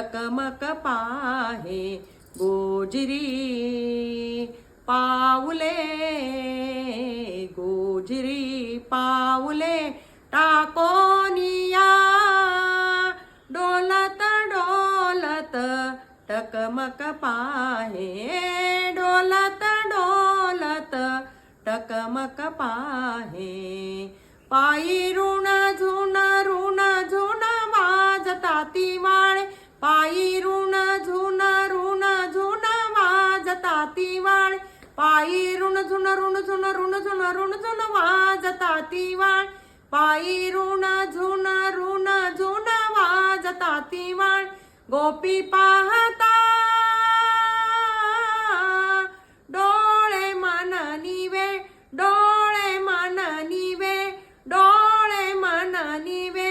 टकमक पाहे गोजिरी पाऊले गोजिरी पाऊले टाकोनिया डोलत डोलत टकमक पाहे डोलत डोलत टकमक पाहे पायी ऋण झुण वाजता ती वाळे पायी ऋण झुण वाजता ती वाळे पायी ऋण झुण वाजता ती वाळ पायी ऋण झुण वाजता ती वाळ गोपी पाहता डोळे मन निवे डोळे मन निवे डोळे मन निवे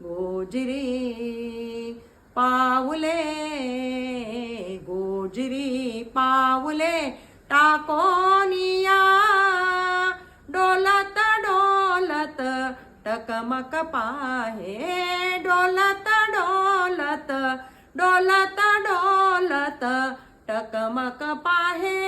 गोजिरी पाऊले गोजिरी पाऊले टाकोनिया डोलत डोलत टकमक पाहे डोलत डोलत डोलत डोलत टकमक पाहे